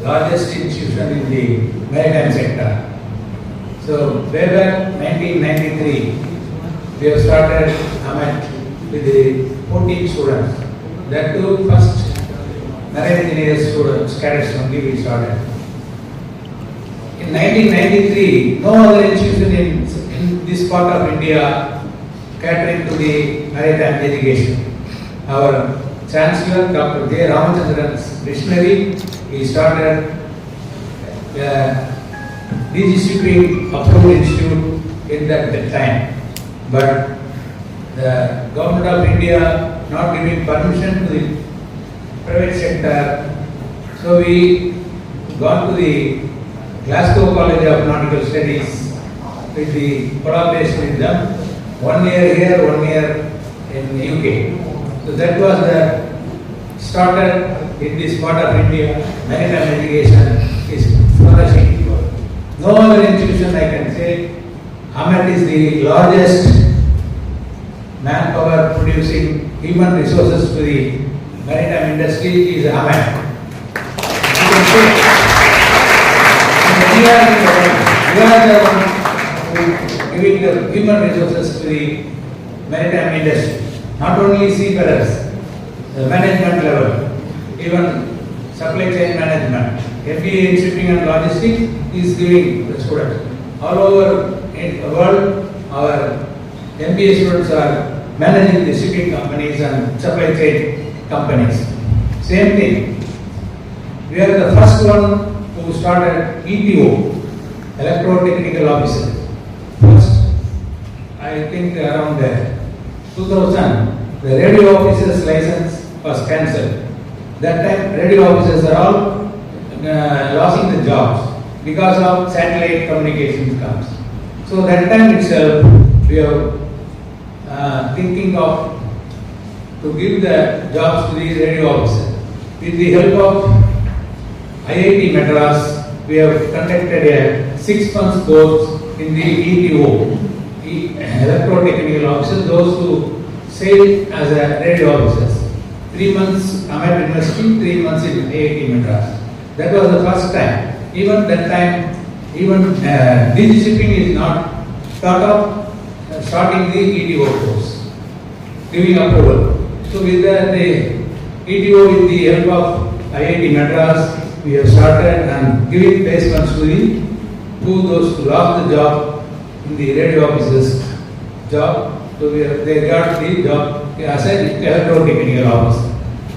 F: largest institution in the maritime sector. So way back 1993, we have started AMET with the 14 students. That too, first marine engineers students, cadets only we started. In 1993, no other institution in this part of India catering to the maritime education. Our Chancellor, Dr. J. Ramachandran's visionary, he started DGCP approved institute in that time. But the government of India not giving permission to the private sector, so we gone to the Glasgow College of Nautical Studies with the collaboration with them. 1 year here, 1 year in the UK. So that was the started in this part of India. Maritime education is flourishing. No other institution I can say. AMET is the largest manpower producing human resources to the maritime industry is AMET. You can say, we are the one who giving the human resources to the maritime industry. Not only seafarers, the management level, even supply chain management. MBA in shipping and logistics is giving the students. All over in the world, our MBA students are managing the shipping companies and supply chain companies. Same thing. We are the first one who started ETO, Electro-Technical Officer. First I think around 2000, the radio officers license was cancelled. That time radio officers are all losing the jobs because of satellite communications comes. So that time itself we are thinking of to give the jobs to the radio officers. With the help of IIT Madras, we have conducted a 6 months course in the ETO, Electrotechnical Officers, those who sail as a radio officers. 3 months AMET University, 3 months in IIT Madras. That was the first time. Even that time, even DG shipping is not thought of starting the ETO course, giving approval. So with the ETO, with the help of IIT Madras, we have started and giving placements to those who lost the job in the radio officers job. So they got the job as an electrotechnical officer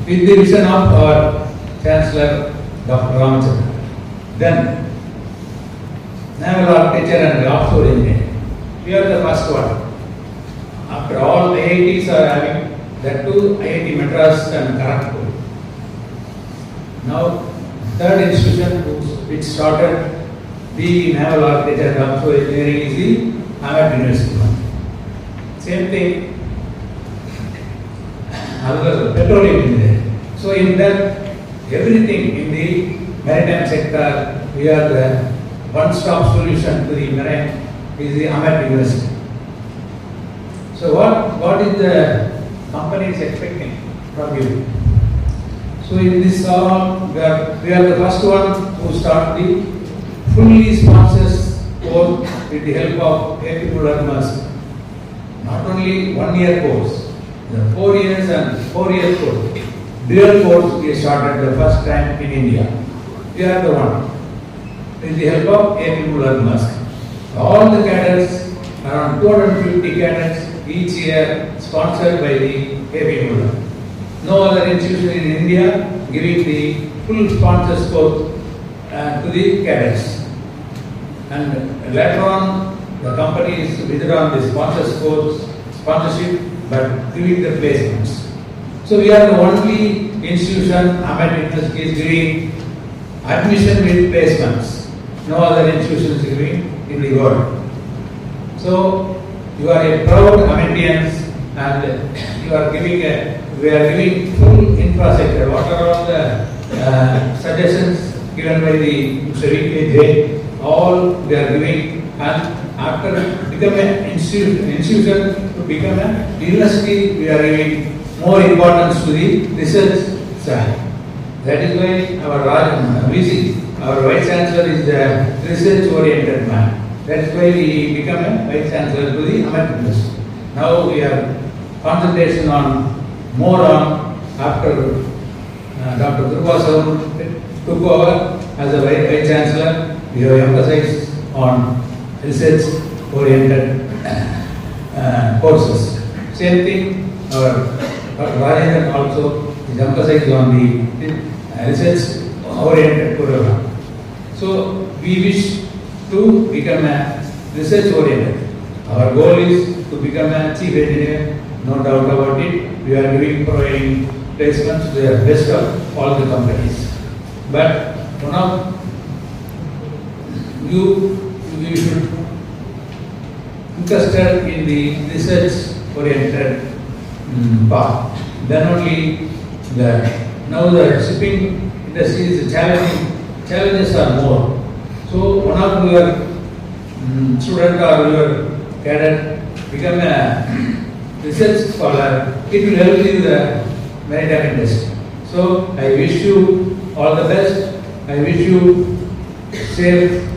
F: with the vision of our Chancellor Dr. Ramachandran. Then naval architecture and offshore engineering. We are the first one. After all IITs are having that too, IIT Madras and Kharagpur. Now third institution which started the naval architecture and offshore engineering is the AMET University. Same thing, another petroleum engineering. So in that, everything in the maritime sector, we are the one-stop solution to the marine is the AMET University. So what is the company is expecting from you? So in this all, we are the first one who start the fully sponsors course with the help of AP learners. Not only 1 year course, the 4 years and 4 year course. Dual course we started the first time in India. We are the one with the help of AP learners. All the cadets, around 250 cadets each year sponsored by the AP Muller. No other institution in India giving the full sponsors course to the cadets. And later on, the company is withdrawn the sponsors course sponsorship, but giving the placements. So we are the only institution, AMET University is giving admission with placements. No other institution is giving in the world. So you are a proud Ametians and you are giving we are giving full infrastructure. What are all the suggestions given by the Mr. VK, all we are giving, and after become an institution to become a university, we are giving more importance to the research side. That is why our VC, our Vice Chancellor is a research-oriented man. That is why we become a Vice Chancellor to the AMET University. Now we are concentration on more on after Dr. Durvasavan took over as a Vice Chancellor. We have emphasized on research-oriented courses. Same thing, our Dr. Rajan also is emphasized on the research-oriented program. So we wish to become a research-oriented. Our goal is to become a chief engineer, no doubt about it. We are providing placements to the best of all the companies. But one of you should interested in the research-oriented path. Then only now the shipping industry is challenging. Challenges are more. So one of your student or your cadet become a research scholar, it will help you the maritime industry. So I wish you all the best. I wish you safe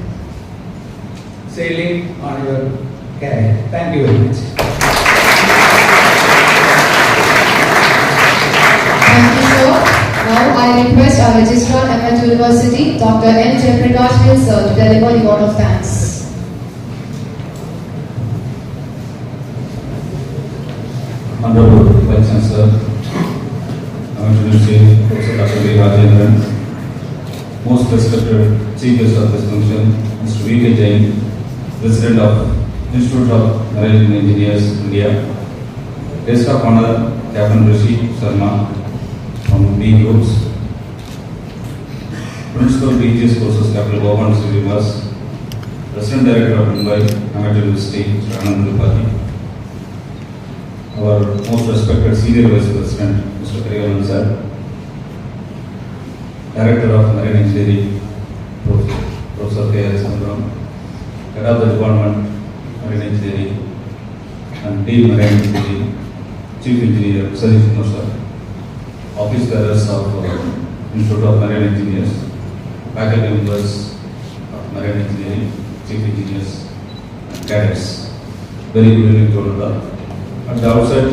F: sailing on your career. Thank you very much.
B: Thank you, sir. Now I request our Registrar AMET University, Dr. N. Jayaprakash, sir, to deliver the vote of thanks.
G: Honorable Vice Chancellor, AMET University, Professor Dr. V. Rajendran, most respected Chief Guest of this function, Mr. VK Jain, President of Institute of Marine Engineers, India. Guest of Honor, Captain Shri from B Groups. Principal BGS Courses, Capital Government Civitas. President Director of Mumbai, AMET University, Janakiraman. Our most respected Senior Vice President, Mr. Janakiraman sir. Director of Marine Engineering, Professor K.S. Sandram. Head of the Department, Marine Engineering, and Dean Marine Engineering, Chief Engineer, Shri, Office Bearers of Institute of Marine Engineers, Faculty Members of Marine Engineering, Chief Engineers, and Cadets. Very good evening to all of them. At the outset,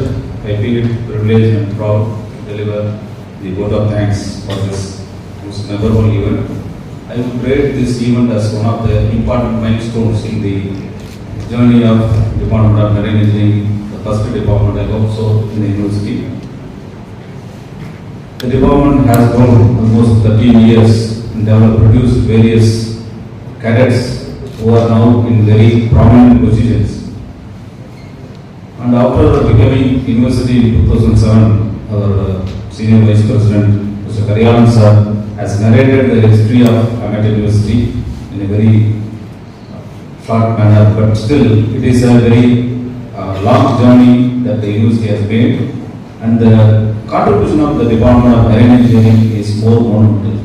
G: I feel privileged and proud to deliver the vote of thanks for this most memorable event. I would rate this event as one of the important milestones in the journey of Department of Marine Engineering, the first department I hope so in the university. The department has grown almost 13 years and they have produced various cadets who are now in very prominent positions. And after becoming university in 2007, our Senior Vice President, Mr. Janakiraman sir, has narrated the history of AMET University in a very short manner, but still it is a very long journey that the university has made, and the contribution of the Department of Marine Engineering is more monumental.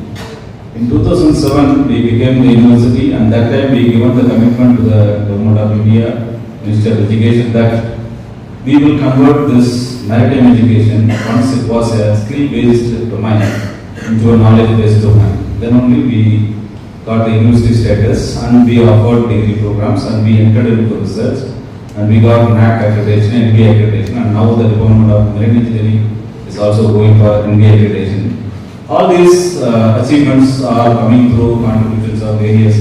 G: In 2007, we became the university, and that time we given the commitment to the Government of India, Ministry of Education, that we will convert this maritime education, once it was a skill-based domain, into a knowledge-based domain. Then only we got the university status and we offered degree programs and we entered into research and we got NAC accreditation, NBA accreditation, and now the Department of Marine Engineering is also going for NBA accreditation. All these achievements are coming through contributions of various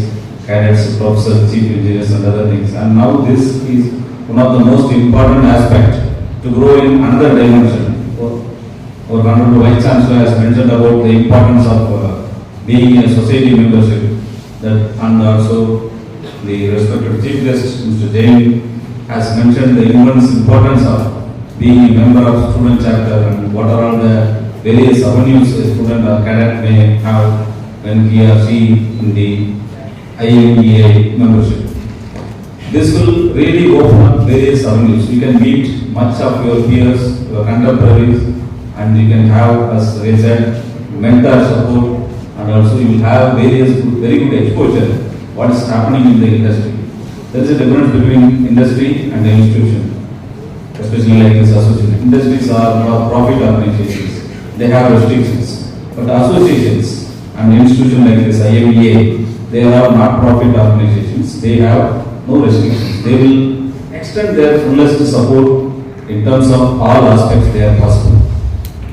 G: cadets, professors, chief engineers and other things. And now this is one of the most important aspects to grow in another dimension. Our Honorable Vice Chancellor has mentioned about the importance of being a society membership, that, and also the respected Chief Guest, Mr. Jain, has mentioned the immense importance of being a member of student chapter and what are all the various avenues a student or cadet may have when he or she in the IMEA membership. This will really open up various avenues. You can meet much of your peers, your contemporaries, and you can have, as I said, mentor support, and also you will have various very good exposure what is happening in the industry. There is a difference between industry and the institution, especially like this association. Industries are not profit organizations, they have restrictions, but associations and institutions like this IMEA, they are not profit organizations, they have no restrictions. They will extend their fullest support in terms of all aspects they are possible.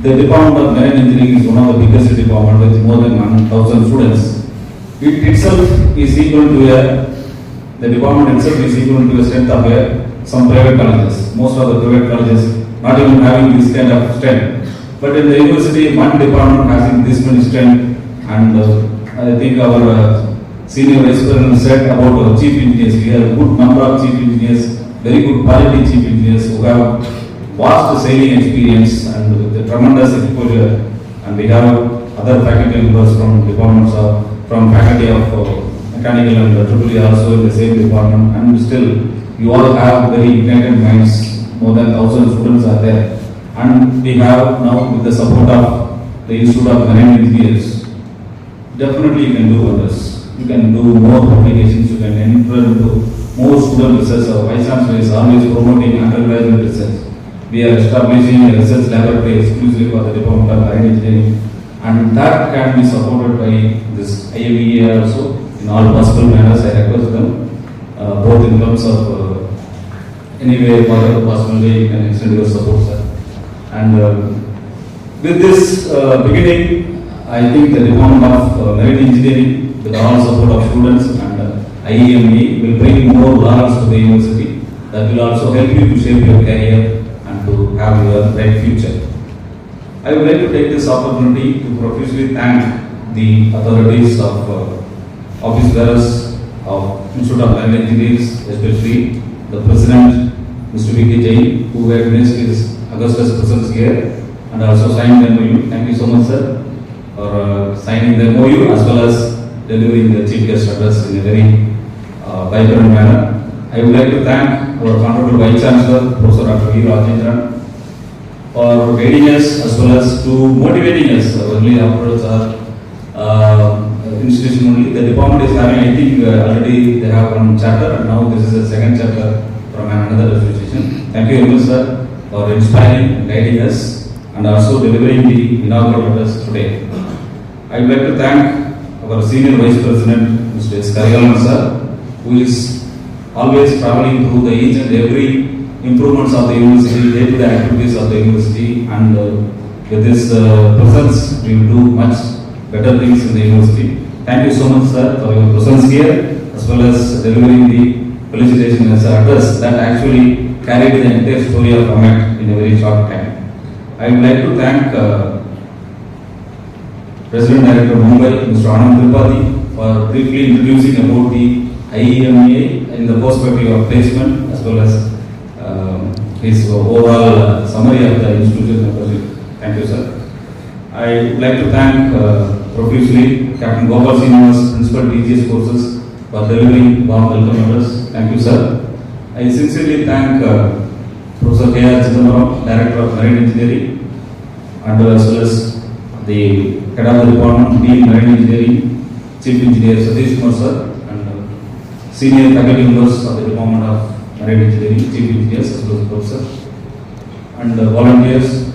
G: The Department of Marine Engineering is one of the biggest departments with more than 1,000 students. It itself is equal to the department itself is equal to a strength of some private colleges. Most of the private colleges not even having this kind of strength. But in the university, one department having this many strength, and I think our Senior Vice President said about our chief engineers. We have a good number of chief engineers, very good quality chief engineers who have vast sailing experience and with a tremendous exposure, and we have other faculty members from departments from faculty of mechanical and AAA also in the same department, and still you all have very ignited minds. More than 1,000 students are there, and we have now with the support of the Institute of Marine Engineers, definitely you can do wonders. You can do more publications, you can enter into more student research. Our Vice Chancellor is always promoting undergraduate research. We are establishing a research laboratory exclusively for the Department of Marine Engineering, and that can be supported by this IMEA also in all possible manners. I request them, both in terms of any way, whatever possible way you can extend your support, sir. And with this beginning, I think the Department of Marine Engineering, with all support of students and IEME, will bring more laurels to the university that will also help you to shape your career and to have your bright future. I would like to take this opportunity to profusely thank the authorities of office bearers of Institute of Marine Engineers, especially the President, Mr. V.K. Jain, who had graced his Augustus presence here and also signed the MOU. Thank you so much, sir, for signing the MOU as well as delivering the Chief Guest address in a very vibrant manner. I would like to thank our Honorable Vice Chancellor, Professor Dr. V. Rajendran, for guiding us as well as to motivating us early afterwards. Institution only. The department is having, I think, already they have one chapter, and now this is the second chapter from another association. Thank you very much, sir, for inspiring and guiding us and also delivering the inaugural address today. I would like to thank our Senior Vice President, Mr. Janakiraman, sir, who is always traveling through the each and every improvements of the university, day-to-day activities of the university, and with this presence, we will do much better things in the university. Thank you so much, sir, for your presence here, as well as delivering the felicitation as address that actually carried the entire story of AMET in a very short time. I would like to thank President Director Mumbai, Mr. Anand Tripathi, for briefly introducing about the IEMEA in the perspective of placement as well as his overall summary of the institution membership. Thank you, sir. I would like to thank profusely Captain Gopal Srinivas, Principal TGS Courses, for delivering warm welcome address. Thank you, sir. I sincerely thank Professor K.R. Chidambaram, Director of Marine Engineering, and as well as the Head of the Department, Dean Marine Engineering, Chief Engineer Satish Kumar, sir, and Senior Faculty Members of the Department of Marine Engineering, Chief Engineers, as well as Professor, and volunteers,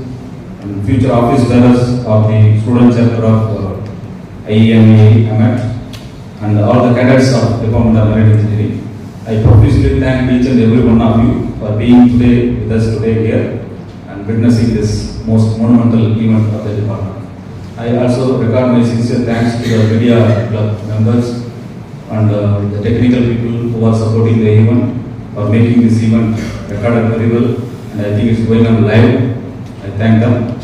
G: and future office bearers of the student chapter of AMET, and all the cadets of Department of Marine Engineering. I profusely thank each and every one of you for being today with us today here and witnessing this most monumental event of the department. I also record my sincere thanks to the media club members and the technical people who are supporting the event for making this event recorded very well, and I think it's going on live. I thank them.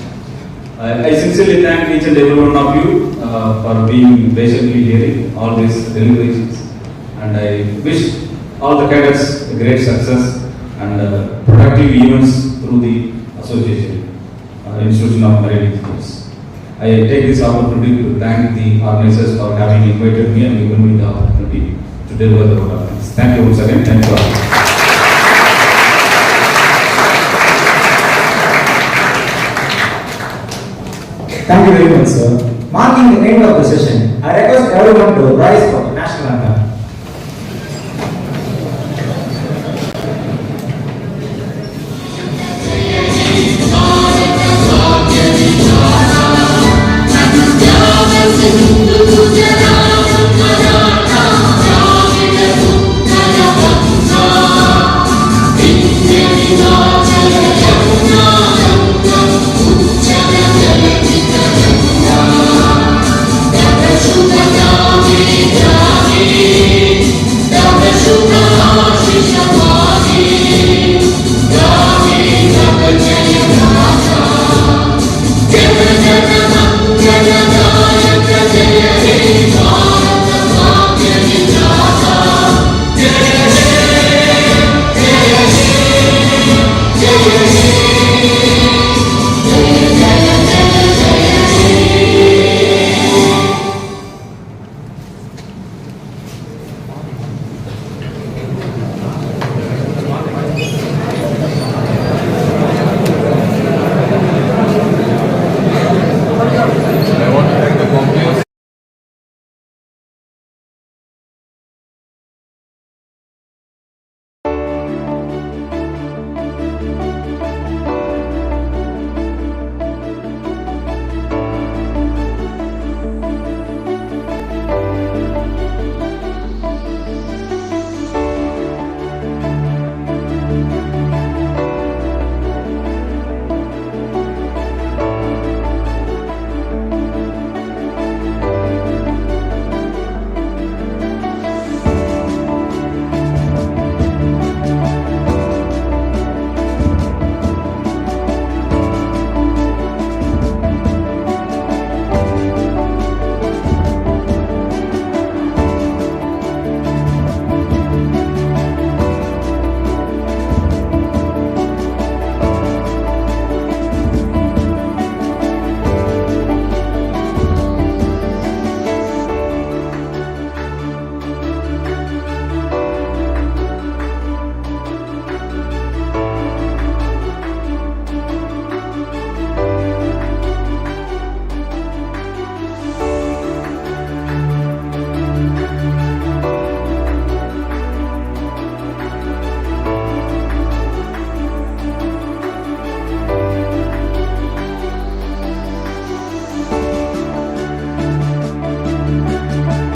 G: I sincerely thank each and every one of you for being patiently hearing all these deliberations, and I wish all the cadets a great success and productive events through the association, Institution of Marine Engineers. I take this opportunity to thank the organizers for having invited me and given me the opportunity to deliver the programs. Thank you once again. Thank you all.
A: Thank you very much, sir. Marking the end of the session, I request everyone to rise for